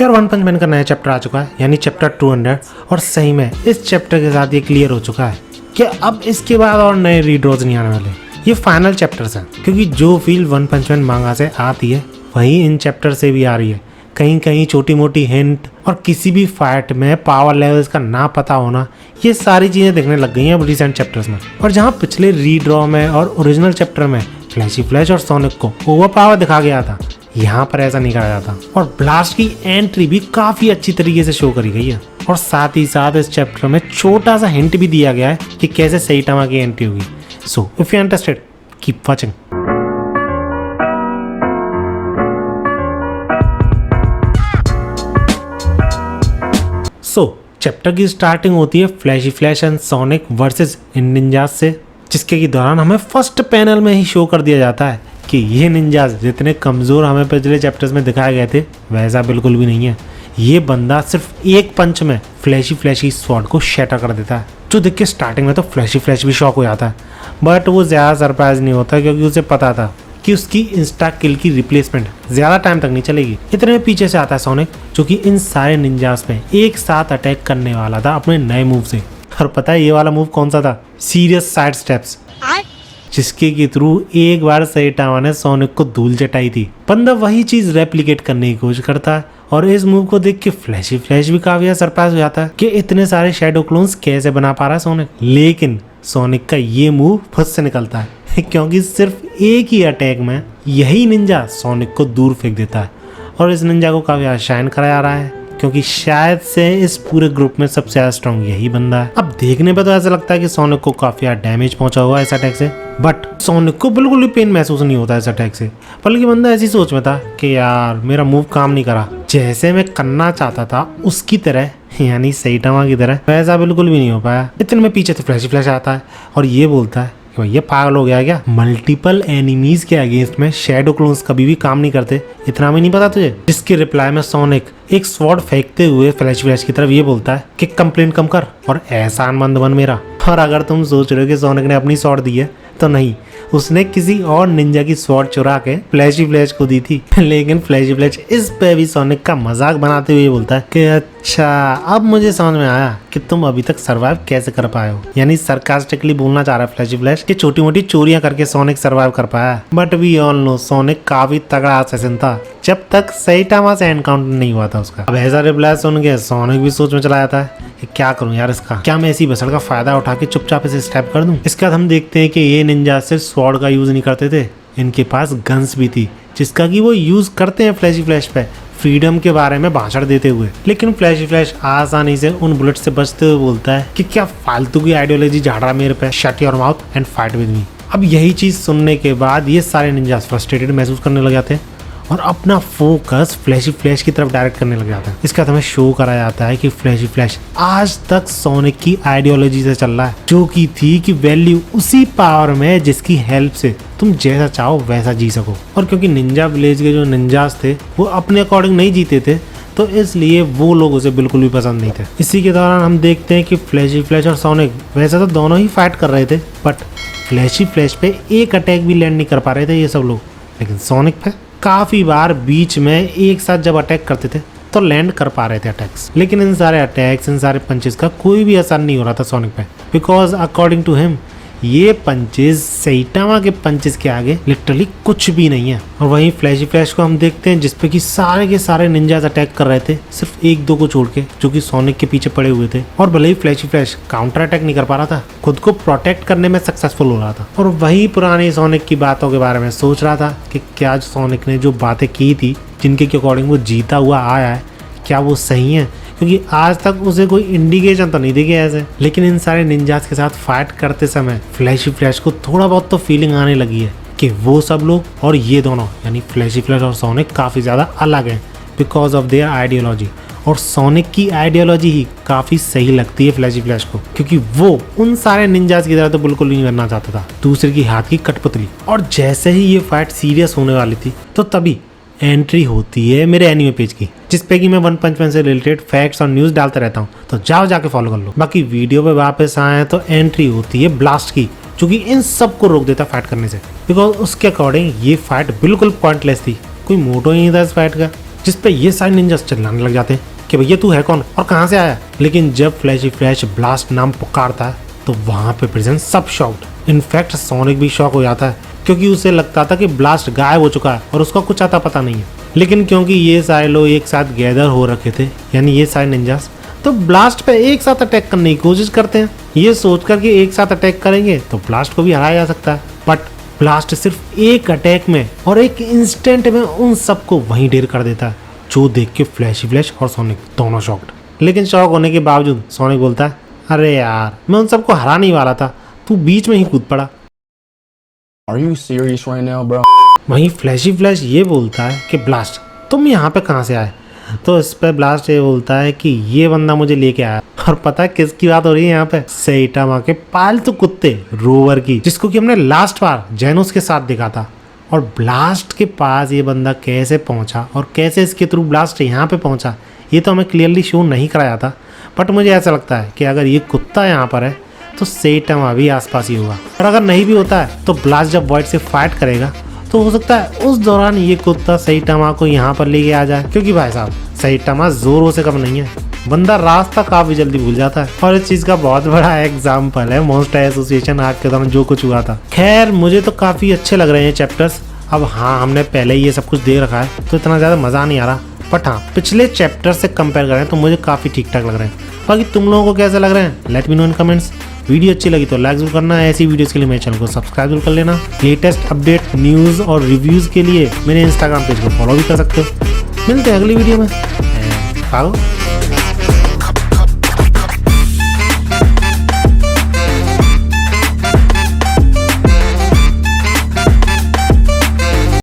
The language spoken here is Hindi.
तो यार वन पंच मैन का नया चैप्टर आ चुका है, यानी चैप्टर 200, और सही में इस चैप्टर के साथ ये क्लियर हो चुका है कि अब इसके बाद और नए रीड्रॉज नहीं आने वाले। ये फाइनल चैप्टर्स हैं, क्योंकि जो फील वन पंच मैन मांगा से आती है वही इन चैप्टर से भी आ रही है। कहीं कहीं छोटी मोटी हिंट और किसी भी फाइट में पावर लेवल्स का ना पता होना, ये सारी चीजें देखने लग गई हैं अब रिसेंट चैप्टर्स में। और जहाँ पिछले रीड्रॉ में और ओरिजिनल चैप्टर में फ्लैशी फ्लैश और सोनिक को ओवर पावर दिखा गया था, यहाँ पर ऐसा नहीं करा जाता। और ब्लास्ट की एंट्री भी काफी अच्छी तरीके से शो करी गई है, और साथ ही साथ इस चैप्टर में छोटा सा हिंट भी दिया गया है कि कैसे सैटामा की एंट्री होगी। So if you interested, keep watching. So chapter की स्टार्टिंग होती है Flashy Flash and Sonic versus in ninjas से, जिसके की दौरान हमें फर्स्ट पैनल में ही शो कर दिया जाता है कि ये निंजास जितने कमजोर हमें पिछले चैप्टर्स में दिखाए गए थे वैसा बिल्कुल भी नहीं है। ये बंदा सिर्फ एक पंच में फ्लैशी फ्लैशी स्वॉर्ड को शैटर कर देता है, जो देख के स्टार्टिंग में तो फ्लैशी फ्लैश भी शॉक हो जाता है, बट वो ज़्यादा सरप्राइज नहीं होता क्योंकि उसे पता था कि उसकी इंस्टा किल की रिप्लेसमेंट ज़्यादा टाइम तक नहीं चलेगी। इतने में पीछे से आता है सोनिक, जो कि इन सारे निंजास में एक साथ अटैक करने वाला था अपने नए मूव से। और पता है ये वाला मूव कौन सा था? सीरियस साइड स्टेप्स, जिसके के थ्रू एक बार सैटामा ने सोनिक को धूल चटाई थी। बंदा वही चीज रेप्लिकेट करने की कोशिश करता है, और इस मूव को देख के फ्लैशी फ्लैश भी काफी सरप्राइज हो जाता है कि इतने सारे शैडो क्लोन्स कैसे बना पा रहा है सोनिक। लेकिन सोनिक का ये मूव खुद से निकलता है क्योंकि सिर्फ एक ही अटैक में यही निंजा सोनिक को दूर फेंक देता है, और इस निंजा को काफी शाइन करा जा रहा है क्योंकि शायद से इस पूरे ग्रुप में सबसे ज्यादा स्ट्रॉन्ग यही बंदा है। अब देखने पे तो ऐसा लगता है कि सोनिक को काफी डैमेज पहुंचा हुआ है इस अटैक से, बट सोनिक को बिल्कुल भी पेन महसूस नहीं होता इस अटैक से। बल्कि बंदा ऐसी सोच में था कि यार मेरा मूव काम नहीं करा, जैसे मैं करना चाहता था उसकी तरह, यानी सैटामा की तरह, वैसा बिल्कुल भी नहीं हो पाया। इतने में पीछे से फ्लैशी फ्लैश आता है और ये बोलता है कि भैया पागल हो गया क्या? मल्टीपल एनिमीज के अगेंस्ट में शैडो क्लोन्स कभी भी काम नहीं करते, इतना भी नहीं पता तुझे? जिसके रिप्लाई में सोनिक एक स्वॉर्ड फेंकते हुए फ्लैश फ्लैश की तरफ ये बोलता है कि कंप्लेंट कम कर और एहसान मंद बन मेरा। और अगर तुम सोच रहे हो कि सोनिक ने अपनी स्वॉर्ड दी है, तो नहीं, उसने किसी और निंजा की स्वॉर्ड चुरा के फ्लैशी फ्लैश को दी थी। लेकिन फ्लैशी फ्लैश इस पे भी सोनिक का मजाक बनाते हुए बोलता है कि अच्छा अब मुझे समझ में आया कि तुम अभी तक सरवाइव कैसे कर पाए हो। यानी सरकास्टिकली बोलना चाह रहा है फ्लैशी फ्लैश कि छोटी मोटी चोरियां करके सोनिक सरवाइव कर पाया। But we all know Sonic काफी तगड़ा असैसिन था जब तक सैटामा से एनकाउंटर नहीं हुआ था उसका। अब ऐसा रिप्लाई सुन के सोनिक भी सोच में चला जाता है कि क्या करूं यार इसका, क्या मैं इसी बसड़ का फायदा उठा के चुपचाप इसे स्टैप कर दूं। इसके बाद हम देखते हैं कि ये निंजा सिर्फ स्वॉर्ड का यूज नहीं करते थे, इनके पास गन्स भी थी जिसका कि वो यूज करते हैं फ्लैशी फ्लैश पे फ्रीडम के बारे में भाषण देते हुए। लेकिन फ्लैशी फ्लैश आसानी से उन बुलेट से बचते हुए बोलता है कि क्या फालतू की आइडियोलॉजी झाड़ रहा मेरे पे, shut your mouth and fight with me. अब यही चीज सुनने के बाद ये सारे निंजास फ्रस्ट्रेटेड महसूस करने लग जाते हैं और अपना फोकस फ्लैशी फ्लैश की तरफ डायरेक्ट करने लग जाता है। इसके बाद हमें शो करा जाता है कि फ्लैशी फ्लैश आज तक सोनिक की आइडियोलॉजी से चल रहा है, जो की थी कि वैल्यू उसी पावर में जिसकी हेल्प से तुम जैसा चाहो वैसा जी सको। और क्योंकि निंजा विलेज के जो निंजास थे वो अपने अकॉर्डिंग नहीं जीते थे, तो इसलिए वो लोग उसे बिल्कुल भी पसंद नहीं थे। इसी के दौरान हम देखते हैं कि फ्लैशी फ्लैश और सोनिक वैसे तो दोनों ही फाइट कर रहे थे, बट फ्लैशी फ्लैश पे एक अटैक भी लैंड नहीं कर पा रहे थे ये सब लोग, लेकिन सोनिक पे काफी बार बीच में एक साथ जब अटैक करते थे तो लैंड कर पा रहे थे अटैक्स। लेकिन इन सारे अटैक्स, इन सारे पंचेस का कोई भी असर नहीं हो रहा था सोनिक पे, बिकॉज अकॉर्डिंग टू हिम ये पंचेस सैटामा के पंचेस के आगे लिटरली कुछ भी नहीं है। और वहीं फ्लैशी फ्लैश को हम देखते हैं जिसपे कि सारे के सारे निंजास अटैक कर रहे थे, सिर्फ एक दो को छोड़ के, जो कि सोनिक के पीछे पड़े हुए थे। और भले ही फ्लैशी फ्लैश काउंटर अटैक नहीं कर पा रहा था, खुद को प्रोटेक्ट करने में सक्सेसफुल हो रहा था। और वही पुरानी सोनिक की बातों के बारे में सोच रहा था कि क्या सोनिक ने जो बातें की थी, जिनके अकॉर्डिंग वो जीता हुआ आया है, क्या वो सही है? क्योंकि आज तक उसे कोई इंडिकेशन तो नहीं दिखे ऐसे। लेकिन इन सारे निंजास के साथ फाइट करते समय फ्लैशी फ्लैश को थोड़ा बहुत तो फीलिंग आने लगी है कि वो सब लोग और ये दोनों, यानी फ्लैशी फ्लैश और सोनिक, काफ़ी ज़्यादा अलग हैं बिकॉज ऑफ देयर आइडियोलॉजी। और सोनिक की आइडियोलॉजी ही काफ़ी सही लगती है फ्लैशी फ्लैश को, क्योंकि वो उन सारे निंजास की तरह तो बिल्कुल नहीं बनना चाहता था, दूसरे की हाथ की कठपुतली। और जैसे ही ये फाइट सीरियस होने वाली थी तो तभी एंट्री होती है मेरे एनिमे पेज की, जिसपे कि मैं वन पंच मैन से रिलेटेड फैक्ट्स और न्यूज़ डालता रहता हूँ, तो जाओ जाके फॉलो कर लो। बाकी वीडियो पे वापस आए तो एंट्री होती है ब्लास्ट की, जो कि इन सब को रोक देता फाइट करने से, बिकॉज उसके अकॉर्डिंग ये फाइट बिल्कुल पॉइंटलेस थी, कोई मोटो ही नहीं था इस फाइट का। जिस पे ये सारे निंजास चिल्लाने लग जाते हैं कि भैया तू है कौन और कहाँ से आया। लेकिन जब फ्लैशी फ्लैश ब्लास्ट नाम पुकारता है तो वहाँ पे प्रेजेंट सब शॉक्ड। इनफैक्ट सोनिक भी शॉक हो जाता है क्योंकि उसे लगता था कि ब्लास्ट गायब हो चुका है और उसका कुछ आता पता नहीं है। लेकिन क्योंकि ये सारे लोग एक साथ गैदर हो रखे थे, यानी ये सारे निंजास, तो ब्लास्ट पे एक साथ अटैक करने की कोशिश करते हैं, ये सोचकर कि एक साथ अटैक करेंगे तो ब्लास्ट को भी हराया जा सकता है। बट ब्लास्ट सिर्फ एक अटैक में और एक इंस्टेंट में उन सबको वहीं ढेर कर देता है, जो देख के फ्लैशी फ्लैश और सोनिक दोनों शॉक्ड। लेकिन शॉक होने के बावजूद सोनिक बोलता है, अरे यार मैं उन सबको हराने ही वाला था, तू बीच में ही कूद पड़ा। Are you serious right now, bro? वहीं फ्लैशी फ्लैश ये बोलता है कि ब्लास्ट तुम यहाँ पे कहाँ से आए। तो इस पे ब्लास्ट ये बोलता है कि ये बंदा मुझे लेके आया। और पता है किसकी बात हो रही है यहाँ पे? सेइटामा के पालतू कुत्ते रोवर की, जिसको कि हमने लास्ट बार जेनोस के साथ देखा था। और ब्लास्ट के पास ये बंदा कैसे पहुंचा और कैसे इसके थ्रू ब्लास्ट यहाँ पे पहुंचा, ये तो हमें क्लियरली शो नहीं कराया था। बट मुझे ऐसा लगता है कि अगर ये कुत्ता यहाँ पर है तो सेइटामा भी आसपास ही होगा। और अगर नहीं भी होता है तो ब्लास्ट जब वॉइड से फाइट करेगा तो हो सकता है उस दौरान ये कुत्ता सेइटामा को यहाँ पर लेके आ जाए। क्योंकि भाई साहब सेइटामा जोरों से कम नहीं है, बंदा रास्ता काफी जल्दी भूल जाता है। और इस चीज का बहुत बड़ा एग्जाम्पल है मॉन्स्टर एसोसिएशन आर्क के दौरान जो कुछ हुआ था। खैर मुझे तो काफी अच्छे लग रहे हैं चैप्टर्स। अब हाँ, हमने पहले ही ये सब कुछ दे रखा है तो इतना ज्यादा मजा नहीं आ रहा। बट हाँ, पिछले चैप्टर से कंपेयर करें तो मुझे काफी ठीक ठाक लग रहे हैं। बाकी तुम लोगों को कैसे लग रहे हैं लेट मी नो इन कमेंट्स। वीडियो अच्छी लगी तो लाइक जरूर करना। ऐसी वीडियोस के लिए मेरे चैनल को सब्सक्राइब जरूर कर लेना। लेटेस्ट अपडेट न्यूज़ और रिव्यूज़ के लिए मेरे इंस्टाग्राम पेज को फॉलो भी कर सकते हो। मिलते हैं अगली वीडियो में।